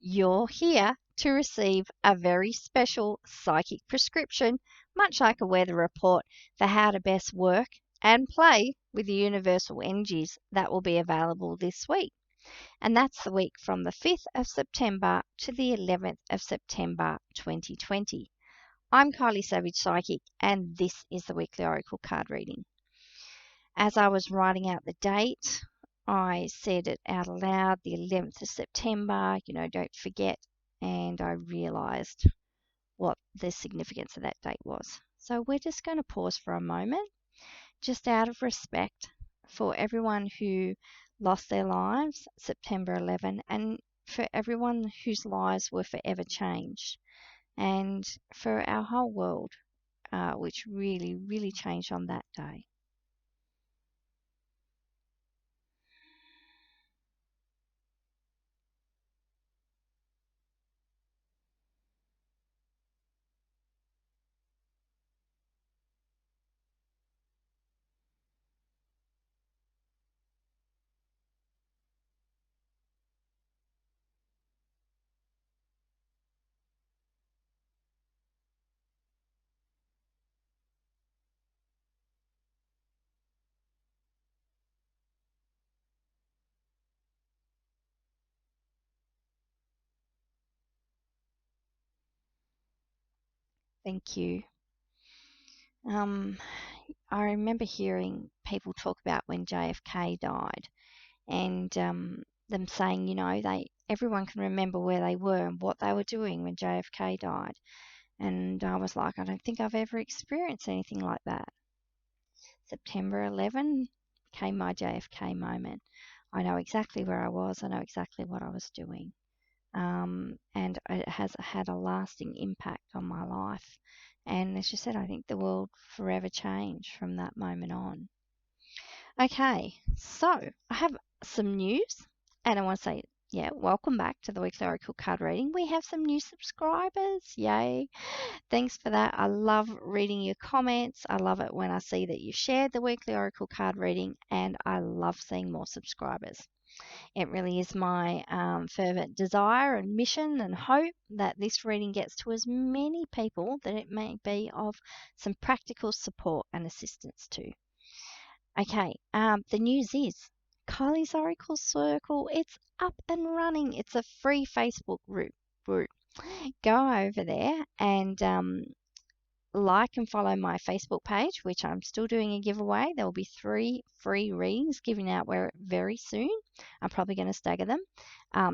You're here to receive a very special psychic prescription, much like a weather report, for how to best work and play with the universal energies that will be available this week. And that's the week from the 5th of September to the 11th of September 2020. I'm Kylie Savage Psychic, and this is the weekly Oracle card reading. As I was writing out the date, I said it out aloud, the 11th of September, don't forget, and I realised what the significance of that date was. So we're just going to pause for a moment, just out of respect for everyone who lost their lives September 11, and for everyone whose lives were forever changed, and for our whole world, which really, really changed on that day. Thank you. I remember hearing people talk about when JFK died, and them saying, everyone can remember where they were and what they were doing when JFK died. And I was like, I don't think I've ever experienced anything like that. September 11 became my JFK moment. I know exactly where I was. I know exactly what I was doing. And it has had a lasting impact on my life. And as you said, I think the world forever changed from that moment on. Okay, so I have some news, and I want to say, welcome back to the Weekly Oracle card reading. We have some new subscribers. Yay. Thanks for that. I love reading your comments. I love it when I see that you shared the Weekly Oracle card reading, and I love seeing more subscribers. It really is my fervent desire and mission and hope that this reading gets to as many people that it may be of some practical support and assistance to. Okay, the news is Kylie's Oracle Circle, it's up and running. It's a free Facebook group. Go over there and like and follow my Facebook page, which I'm still doing a giveaway. There will be 3 free readings given out very soon. I'm probably going to stagger them.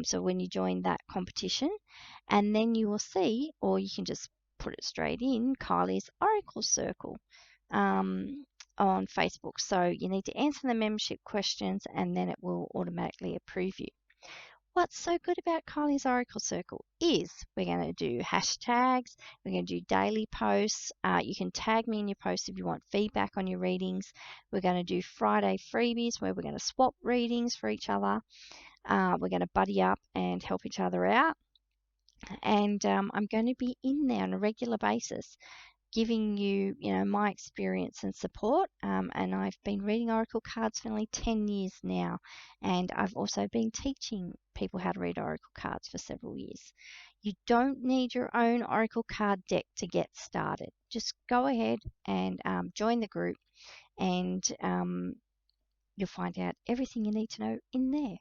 So when you join that competition, and then you will see, or you can just put it straight in, Kylie's Oracle Circle on Facebook. So you need to answer the membership questions, and then it will automatically approve you. What's so good about Kylie's Oracle Circle is we're going to do hashtags, we're going to do daily posts. You can tag me in your posts if you want feedback on your readings. We're going to do Friday freebies where we're going to swap readings for each other. We're going to buddy up and help each other out. And I'm going to be in there on a regular basis, giving you, my experience and support. And I've been reading Oracle cards for nearly 10 years now. And I've also been teaching people how to read Oracle cards for several years. You don't need your own Oracle card deck to get started. Just go ahead and join the group, and you'll find out everything you need to know in there.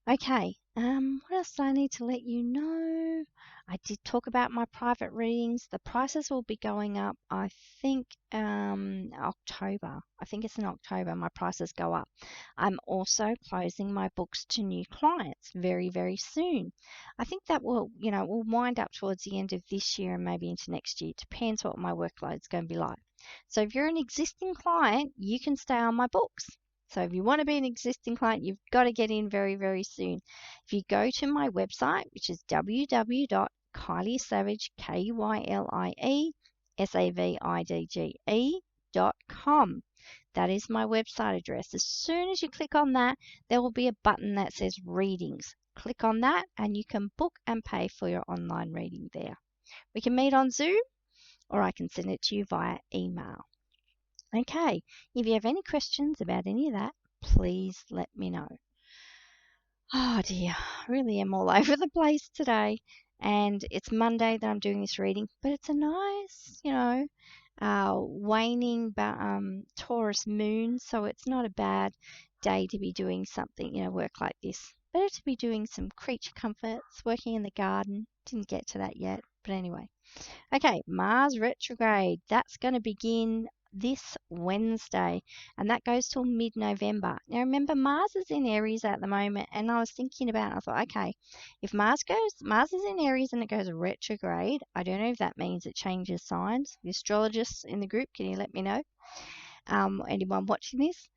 Okay, what else do I need to let you know? I did talk about my private readings. The prices will be going up, I think, October. I think it's in October my prices go up. I'm also closing my books to new clients very, very soon. I think that will wind up towards the end of this year and maybe into next year. It depends what my workload's going to be like. So if you're an existing client, you can stay on my books. So if you want to be an existing client, you've got to get in very, very soon. If you go to my website, which is www.kyliesavage, KYLIESAVIDGE.com. That is my website address. As soon as you click on that, there will be a button that says readings. Click on that and you can book and pay for your online reading there. We can meet on Zoom, or I can send it to you via email. Okay, if you have any questions about any of that, please let me know. Oh dear, I really am all over the place today. And it's Monday that I'm doing this reading, but it's a nice, waning Taurus moon, so it's not a bad day to be doing something, work like this. Better to be doing some creature comforts, working in the garden. Didn't get to that yet, but anyway. Okay, Mars retrograde. That's going to begin this Wednesday, and that goes till mid-November. Now, remember, Mars is in Aries at the moment, and I was thinking about it. I thought, okay, if Mars is in Aries and it goes retrograde, I don't know if that means it changes signs. The astrologists in the group, can you let me know? Anyone watching this?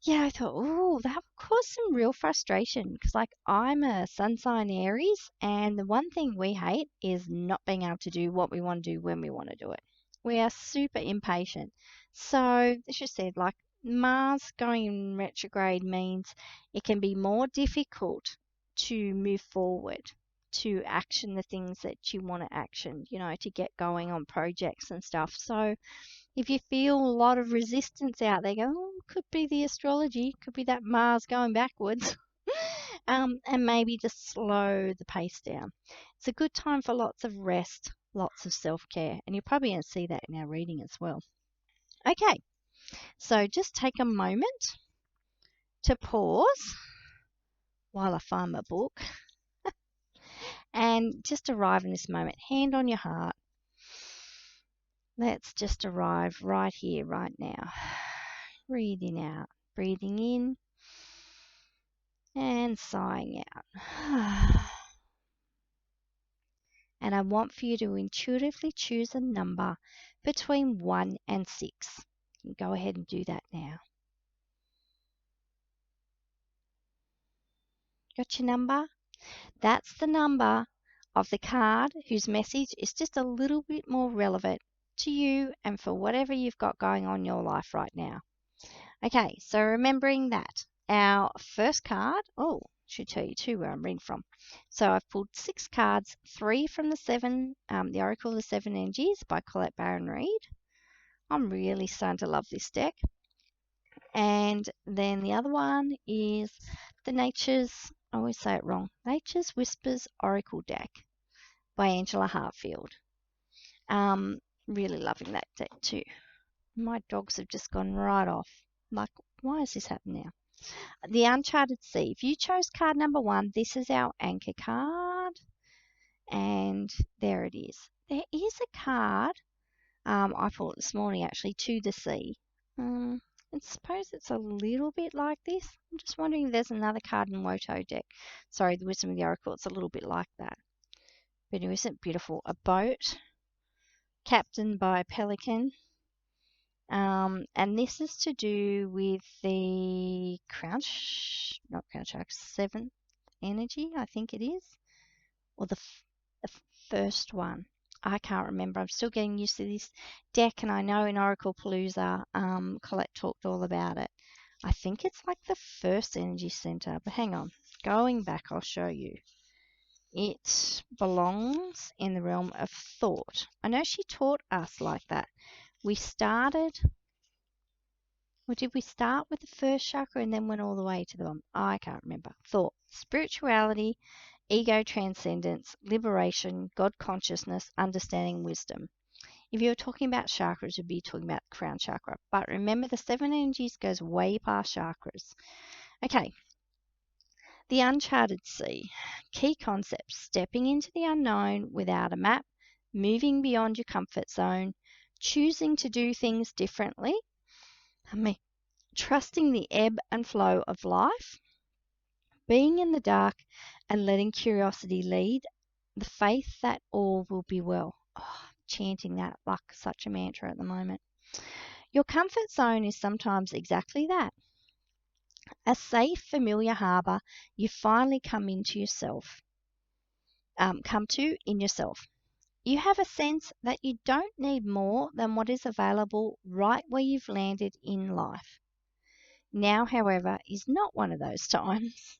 Yeah, I thought, oh, that would cause some real frustration because, like, I'm a sun sign Aries, and the one thing we hate is not being able to do what we want to do when we want to do it. We are super impatient. So, as you said, like, Mars going in retrograde means it can be more difficult to move forward, to action the things that you want to action, to get going on projects and stuff. So, if you feel a lot of resistance out there, go, oh, could be the astrology, could be that Mars going backwards, and maybe just slow the pace down. It's a good time for lots of rest, lots of self-care, and you're probably going to see that in our reading as well. Okay, so just take a moment to pause while I find my book and just arrive in this moment, hand on your heart. Let's just arrive right here, right now. Breathing out, breathing in, and sighing out. And I want for you to intuitively choose a number between 1 and 6. You can go ahead and do that now. Got your number? That's the number of the card whose message is just a little bit more relevant to you and for whatever you've got going on in your life right now. Okay, so remembering that, our first card, should tell you too where I'm reading from. So I've pulled 6 cards, 3 from the Oracle of the Seven Energies by Colette Baron-Reid. I'm really starting to love this deck. And then the other one is the I always say it wrong, Nature's Whispers Oracle deck by Angela Hartfield. Really loving that deck too. My dogs have just gone right off. Like, why is this happening now? The Uncharted Sea. If you chose card number 1, this is our anchor card. And there it is. There is a card, I pulled it this morning actually, To the Sea. I suppose it's a little bit like this. I'm just wondering if there's another card in Woto deck. Sorry, the Wisdom of the Oracle, it's a little bit like that. But isn't it beautiful? A boat captained by a pelican. And this is to do with the not Crown Shark, 7th energy, I think it is. Or the first one. I can't remember. I'm still getting used to this deck, and I know in Oracle Palooza, Colette talked all about it. I think it's like the first energy center, but hang on. Going back, I'll show you. It belongs in the realm of thought. I know she taught us like that. Did we start with the first chakra and then went all the way to the bottom? I can't remember. Thought, spirituality, ego transcendence, liberation, God consciousness, understanding, wisdom. If you're talking about chakras, you'd be talking about the crown chakra. But remember, the 7 energies goes way past chakras. Okay. The Uncharted Sea. Key concepts: stepping into the unknown without a map, moving beyond your comfort zone, choosing to do things differently, trusting the ebb and flow of life, being in the dark and letting curiosity lead, the faith that all will be well. Chanting that like such a mantra at the moment. Your comfort zone is sometimes exactly that. A safe, familiar harbour you finally come into yourself. Come to in yourself. You have a sense that you don't need more than what is available right where you've landed in life. Now, however, is not one of those times.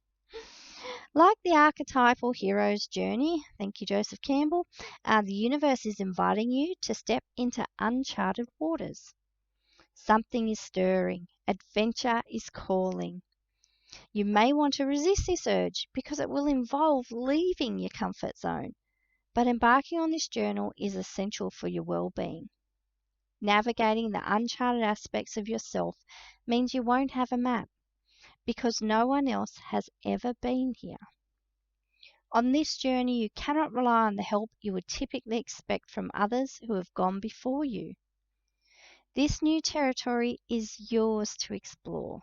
Like the archetypal hero's journey, thank you, Joseph Campbell, the universe is inviting you to step into uncharted waters. Something is stirring. Adventure is calling. You may want to resist this urge because it will involve leaving your comfort zone, but embarking on this journey is essential for your well-being. Navigating the uncharted aspects of yourself means you won't have a map because no one else has ever been here. On this journey, you cannot rely on the help you would typically expect from others who have gone before you. This new territory is yours to explore.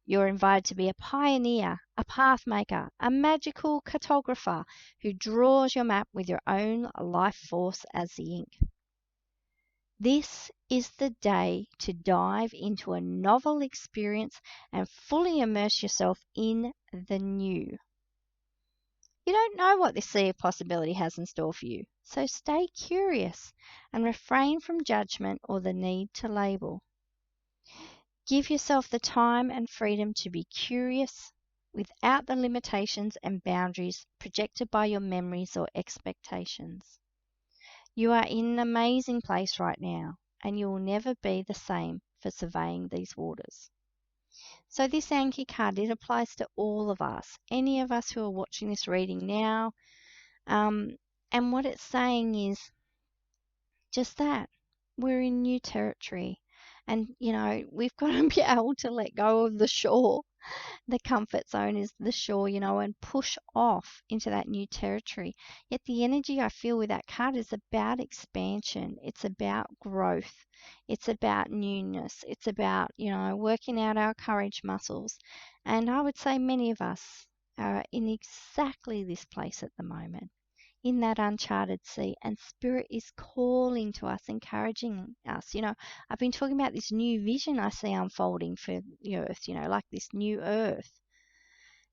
You're invited to be a pioneer, a pathmaker, a magical cartographer who draws your map with your own life force as the ink. This is the day to dive into a novel experience and fully immerse yourself in the new. You don't know what this sea of possibility has in store for you, so stay curious and refrain from judgment or the need to label. Give yourself the time and freedom to be curious without the limitations and boundaries projected by your memories or expectations. You are in an amazing place right now, and you will never be the same for surveying these waters. So this Anki card, it applies to all of us, any of us who are watching this reading now. And what it's saying is just that. We're in new territory. And, we've got to be able to let go of the shore. The comfort zone is the shore, and push off into that new territory. Yet the energy I feel with that card is about expansion. It's about growth. It's about newness. It's about, working out our courage muscles. And I would say many of us are in exactly this place at the moment, in that uncharted sea, and Spirit is calling to us, encouraging us. I've been talking about this new vision I see unfolding for the earth, like this new earth.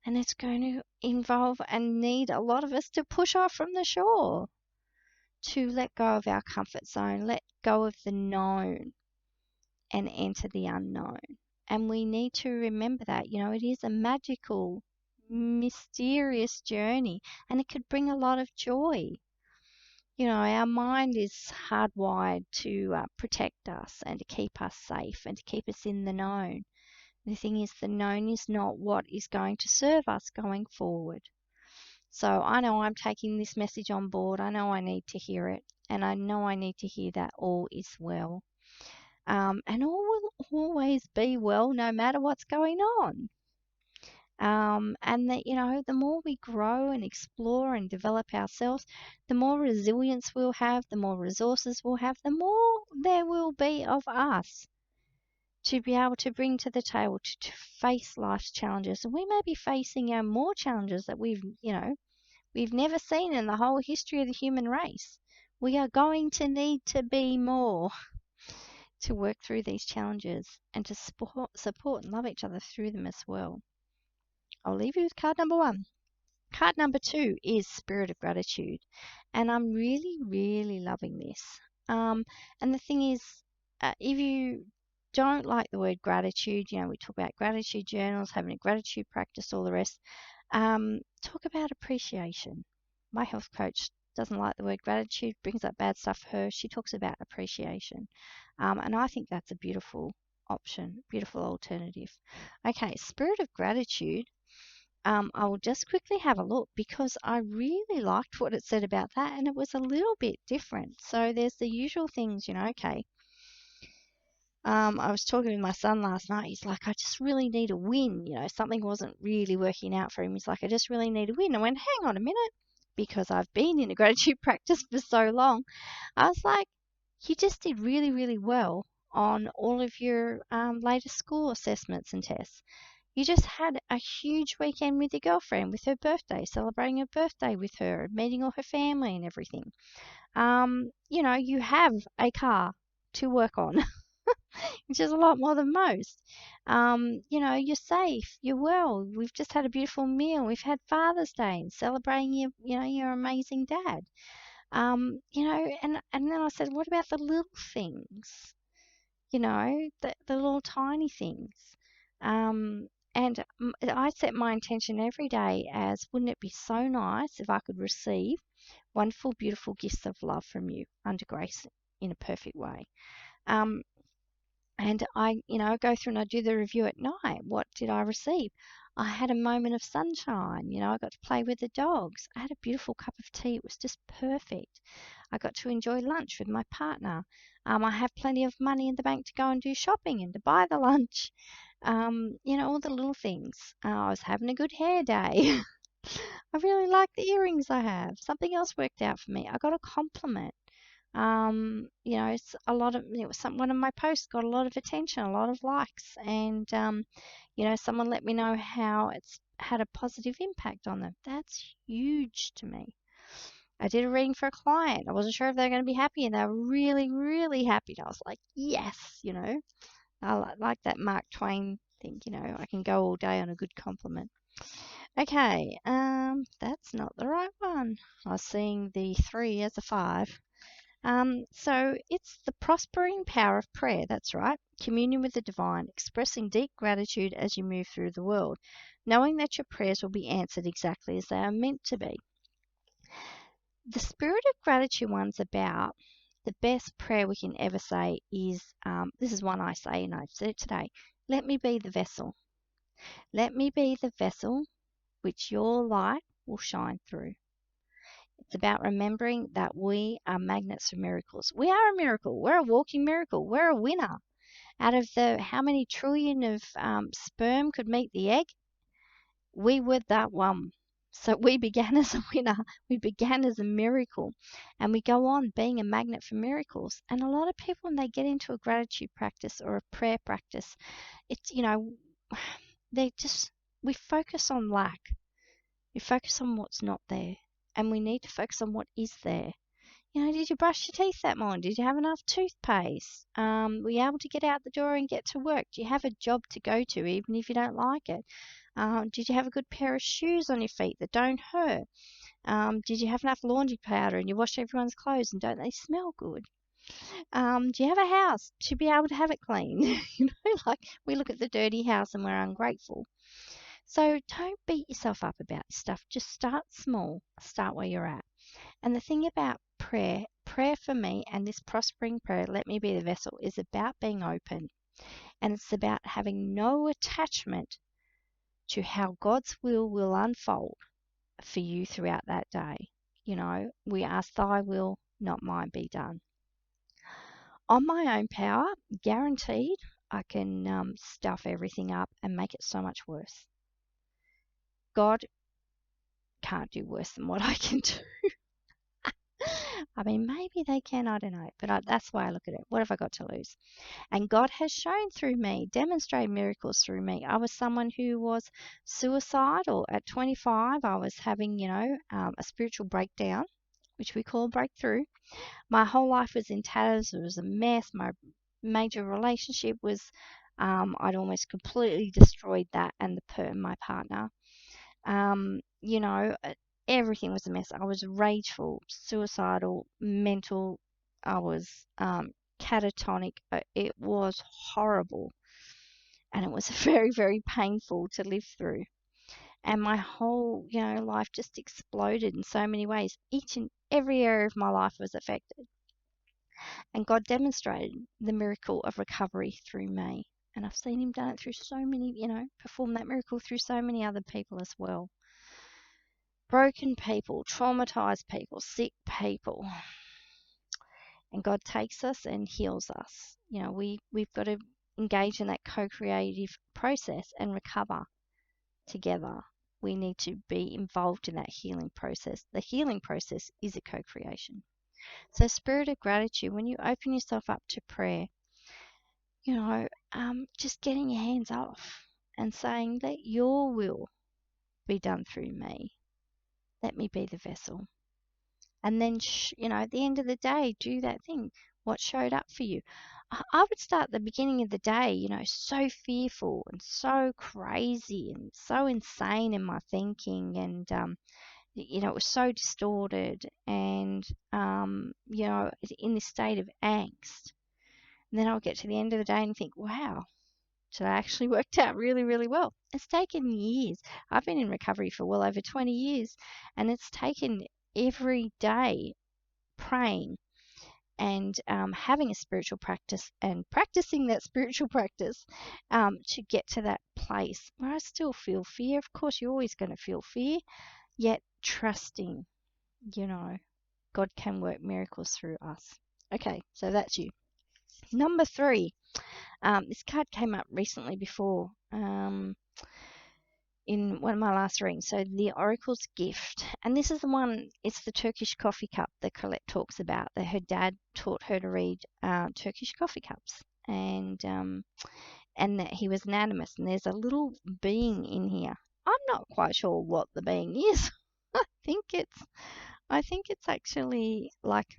And it's going to involve and need a lot of us to push off from the shore, to let go of our comfort zone, let go of the known and enter the unknown. And we need to remember that, it is a magical, mysterious journey, and it could bring a lot of joy. Our mind is hardwired to protect us and to keep us safe and to keep us in the known. The thing is, the known is not what is going to serve us going forward. So I know I'm taking this message on board. I know I need to hear it. And I know I need to hear that all is well. And all will always be well no matter what's going on. And that, the more we grow and explore and develop ourselves, the more resilience we'll have, the more resources we'll have, the more there will be of us to be able to bring to the table to face life's challenges. And we may be facing more challenges that we've never seen in the whole history of the human race. We are going to need to be more to work through these challenges and to support and love each other through them as well. I'll leave you with card number 1. Card number 2 is Spirit of Gratitude, and I'm really, really loving this. And the thing is, if you don't like the word gratitude, we talk about gratitude journals, having a gratitude practice, all the rest. Talk about appreciation. My health coach doesn't like the word gratitude, brings up bad stuff for her. She talks about appreciation. And I think that's a beautiful option, beautiful alternative. Okay, Spirit of Gratitude. I will just quickly have a look because I really liked what it said about that, and it was a little bit different. So there's the usual things, okay. I was talking with my son last night. He's like, I just really need a win. Something wasn't really working out for him. He's like, I just really need a win. I went, hang on a minute, because I've been in a gratitude practice for so long. I was like, you just did really, really well on all of your latest school assessments and tests. You just had a huge weekend with your girlfriend, with her birthday, celebrating her birthday with her, meeting all her family and everything. You have a car to work on, which is a lot more than most. You're safe, you're well. We've just had a beautiful meal. We've had Father's Day and celebrating your amazing dad. And then I said, what about the little things? The little tiny things. And I set my intention every day as, wouldn't it be so nice if I could receive wonderful, beautiful gifts of love from you under grace in a perfect way. And I go through and I do the review at night. What did I receive? I had a moment of sunshine. I got to play with the dogs. I had a beautiful cup of tea. It was just perfect. I got to enjoy lunch with my partner. I have plenty of money in the bank to go and do shopping and to buy the lunch. All the little things. I was having a good hair day. I really like the earrings I have. Something else worked out for me. I got a compliment. It's a lot of one of my posts got a lot of attention, a lot of likes, and someone let me know how it's had a positive impact on them. That's huge to me. I did a reading for a client. I wasn't sure if they were going to be happy, and they were really, really happy. And I was like, yes. I like that Mark Twain thing. I can go all day on a good compliment. Okay, that's not the right one. I was seeing the 3 as a 5. So it's the prospering power of prayer, that's right. Communion with the divine, expressing deep gratitude as you move through the world, knowing that your prayers will be answered exactly as they are meant to be. The spirit of gratitude one's about the best prayer we can ever say is, this is one I say and I've said it today, let me be the vessel. Let me be the vessel which your light will shine through. It's about remembering that we are magnets for miracles. We are a miracle. We're a walking miracle. We're a winner. Out of the how many trillion of sperm could meet the egg, we were that one. So we began as a winner. We began as a miracle. And we go on being a magnet for miracles. And a lot of people, when they get into a gratitude practice or a prayer practice, it's, we focus on lack. We focus on what's not there. And we need to focus on what is there. Did you brush your teeth that morning? Did you have enough toothpaste? Were you able to get out the door and get to work? Do you have a job to go to, even if you don't like it? Did you have a good pair of shoes on your feet that don't hurt? Did you have enough laundry powder and you wash everyone's clothes and don't they smell good? Do you have a house to be able to have it clean? Like we look at the dirty house and we're ungrateful. So don't beat yourself up about this stuff. Just start small. Start where you're at. And the thing about prayer for me and this prospering prayer, let me be the vessel, is about being open. And it's about having no attachment to how God's will unfold for you throughout that day. We ask thy will, not mine, be done. On my own power, guaranteed, I can stuff everything up and make it so much worse. God can't do worse than what I can do. I mean, maybe they can, I don't know. But that's why I look at it. What have I got to lose? And God has shown through me, demonstrated miracles through me. I was someone who was suicidal at 25. I was having, a spiritual breakdown, which we call breakthrough. My whole life was in tatters. It was a mess. My major relationship was, I'd almost completely destroyed that and my partner. Everything was a mess. I was rageful, suicidal, mental. I was catatonic. It was horrible. And it was very, very painful to live through. And my whole, life just exploded in so many ways. Each and every area of my life was affected. And God demonstrated the miracle of recovery through me. And I've seen him done it through so many, perform that miracle through so many other people as well. Broken people, traumatized people, sick people. And God takes us and heals us. We've got to engage in that co-creative process and recover together. We need to be involved in that healing process. The healing process is a co-creation. So spirit of gratitude, when you open yourself up to prayer, just getting your hands off and saying, let your will be done through me. Let me be the vessel. And then, at the end of the day, do that thing. What showed up for you? I would start at the beginning of the day, so fearful and so crazy and so insane in my thinking. And, it was so distorted and, in this state of angst. And then I'll get to the end of the day and think, wow, so that actually worked out really, really well. It's taken years. I've been in recovery for well over 20 years, and it's taken every day praying and having a spiritual practice and practicing that spiritual practice to get to that place where I still feel fear. Of course, you're always going to feel fear, yet trusting, you know, God can work miracles through us. Okay, so that's you. Number 3, this card came up recently before in one of my last readings. So the Oracle's Gift, and this is the one. It's the Turkish coffee cup that Colette talks about. That her dad taught her to read Turkish coffee cups, and that he was an animist. And there's a little being in here. I'm not quite sure what the being is. I think it's actually like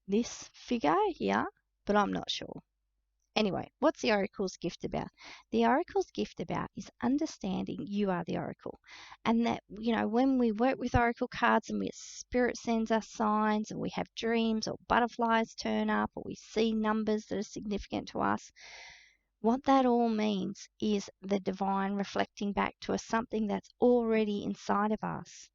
this figure here, but I'm not sure. Anyway, what's the Oracle's Gift about? The Oracle's Gift about is understanding you are the Oracle. And that, when we work with Oracle cards and Spirit sends us signs, or we have dreams, or butterflies turn up, or we see numbers that are significant to us, what that all means is the divine reflecting back to us something that's already inside of us.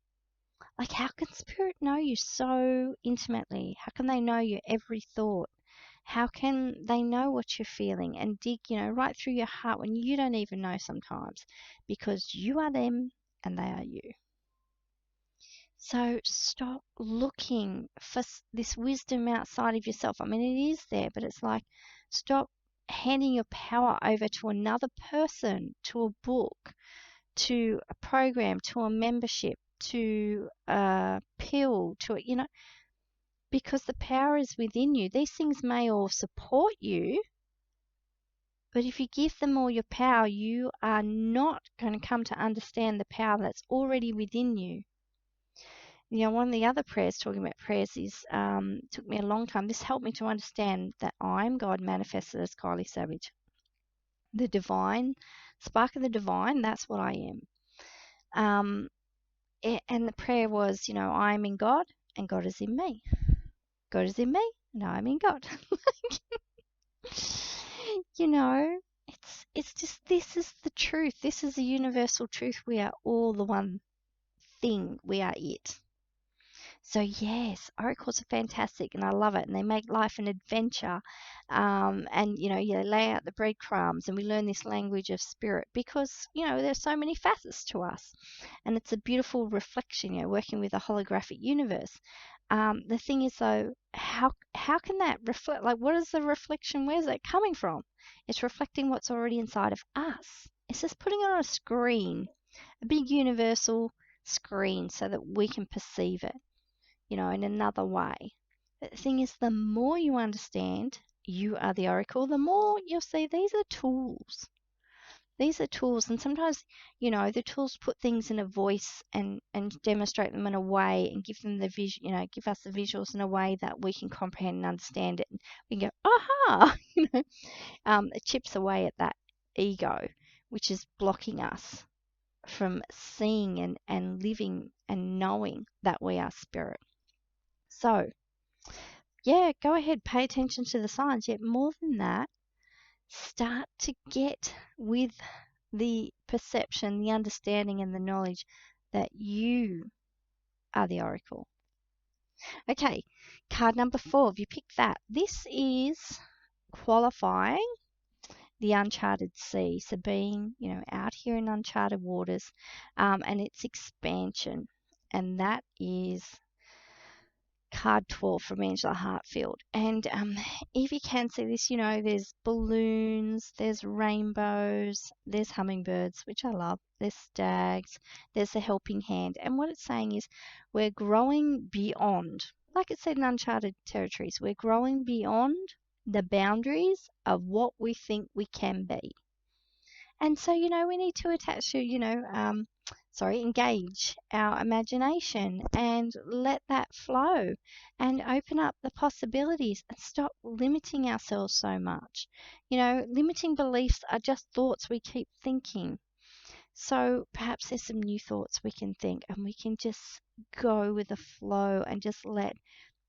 Like, how can Spirit know you so intimately? How can they know your every thought? How can they know what you're feeling and dig, right through your heart when you don't even know sometimes? Because you are them and they are you. So stop looking for this wisdom outside of yourself. I mean, it is there, but it's like, stop handing your power over to another person, to a book, to a program, to a membership, to a pill, because the power is within you. These things may all support you, but if you give them all your power, you are not going to come to understand the power that's already within you. One of the other prayers, talking about prayers, is took me a long time. This helped me to understand that I'm God manifested as Kylie Savage. The divine, spark of the divine, that's what I am. And the prayer was, I am in God and God is in me. God is in me and I'm in God. It's just, this is the truth. This is a universal truth. We are all the one thing. We are it. So yes, oracles are fantastic and I love it, and they make life an adventure. And you lay out the breadcrumbs and we learn this language of spirit because there's so many facets to us, and it's a beautiful reflection. Working with a holographic universe. The thing is though, how can that reflect? Like, what is the reflection? Where's that coming from? It's reflecting what's already inside of us. It's just putting it on a screen, a big universal screen, so that we can perceive it, in another way. But the thing is, the more you understand you are the oracle, the more you'll see these are tools. These are tools, and sometimes, the tools put things in a voice and demonstrate them in a way and give them the give us the visuals in a way that we can comprehend and understand it. And we can go, aha! It chips away at that ego, which is blocking us from seeing and living and knowing that we are spirit. So, yeah, go ahead, pay attention to the signs. Yet more than that, start to get with the perception, the understanding, and the knowledge that you are the oracle. Okay, card number 4. If you pick that, this is qualifying the uncharted sea. So being, out here in uncharted waters, and its expansion. And that is card 12 from Angela Hartfield. And if you can see this, there's balloons, there's rainbows, there's hummingbirds, which I love, there's stags, there's the helping hand. And what it's saying is we're growing beyond, like it said in Uncharted Territories, we're growing beyond the boundaries of what we think we can be. And so, we need to engage our imagination and let that flow and open up the possibilities and stop limiting ourselves so much. Limiting beliefs are just thoughts we keep thinking. So perhaps there's some new thoughts we can think, and we can just go with the flow and just let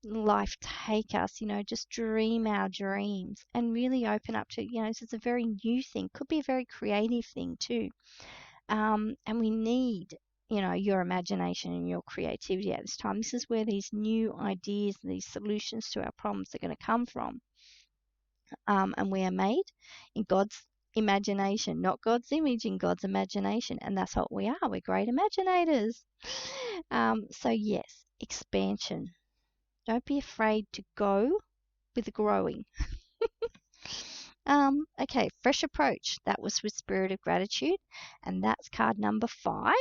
life take us, just dream our dreams and really open up to, this is a very new thing, could be a very creative thing too. And we need your imagination and your creativity at this time. This is where these new ideas and these solutions to our problems are going to come from. And we are made in God's imagination, not God's image, in God's imagination. And that's what we are. We're great imaginators. So, yes, expansion. Don't be afraid to go with the growing. Okay, fresh approach. That was with spirit of gratitude. And that's card number 5.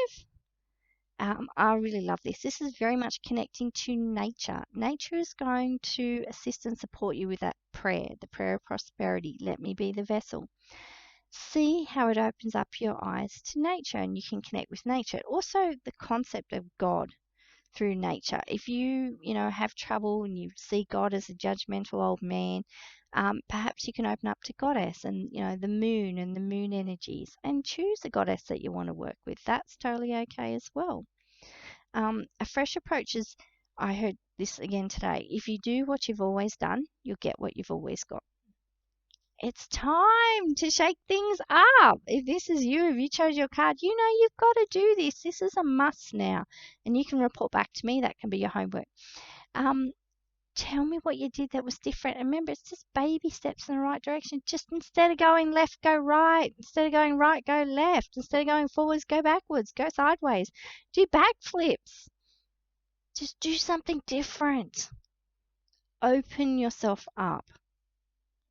I really love this. This is very much connecting to nature. Nature is going to assist and support you with that prayer, the prayer of prosperity. Let me be the vessel. See how it opens up your eyes to nature and you can connect with nature. Also, the concept of God through nature. If you have trouble and you see God as a judgmental old man, perhaps you can open up to Goddess and, the moon and the moon energies and choose a goddess that you want to work with. That's totally okay as well. A fresh approach is, I heard this again today, if you do what you've always done, you'll get what you've always got. It's time to shake things up. If this is you, if you chose your card, you've got to do this. This is a must now. And you can report back to me. That can be your homework. Tell me what you did that was different. And remember, it's just baby steps in the right direction. Just instead of going left, go right. Instead of going right, go left. Instead of going forwards, go backwards. Go sideways. Do backflips. Just do something different. Open yourself up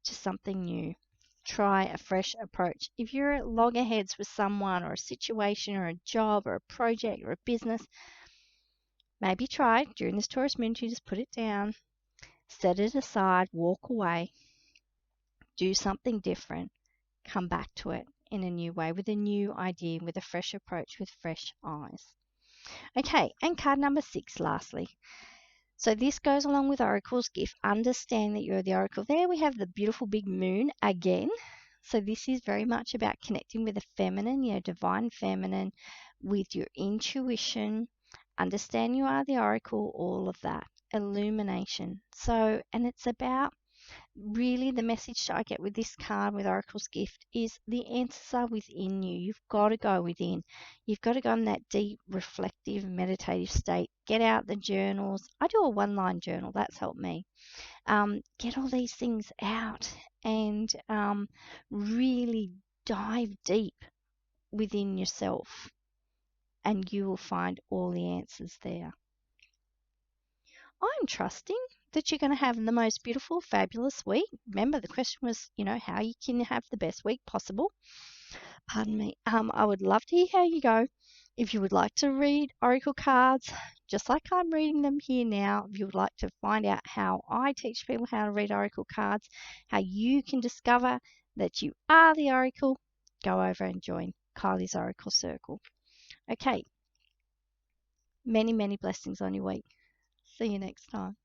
to something new. Try a fresh approach. If you're at loggerheads with someone or a situation or a job or a project or a business, maybe try during this Taurus moon to just put it down, set it aside, walk away, do something different, come back to it in a new way with a new idea, with a fresh approach, with fresh eyes. Okay, and card number 6, lastly. So this goes along with Oracle's gift. Understand that you're the Oracle. There we have the beautiful big moon again. So this is very much about connecting with the feminine, divine feminine, with your intuition. Understand you are the Oracle, all of that. Illumination. And it's about really the message I get with this card, with Oracle's gift, is the answers are within you. You've got to go within. You've got to go in that deep, reflective, meditative state. Get out the journals. I do a one-line journal. That's helped me. Get all these things out and really dive deep within yourself, and you will find all the answers there. I'm trusting that you're going to have the most beautiful, fabulous week. Remember, the question was, how you can have the best week possible. Pardon me. I would love to hear how you go. If you would like to read Oracle cards, just like I'm reading them here now, if you would like to find out how I teach people how to read Oracle cards, how you can discover that you are the Oracle, go over and join Kylie's Oracle Circle. Okay. Many, many blessings on your week. See you next time.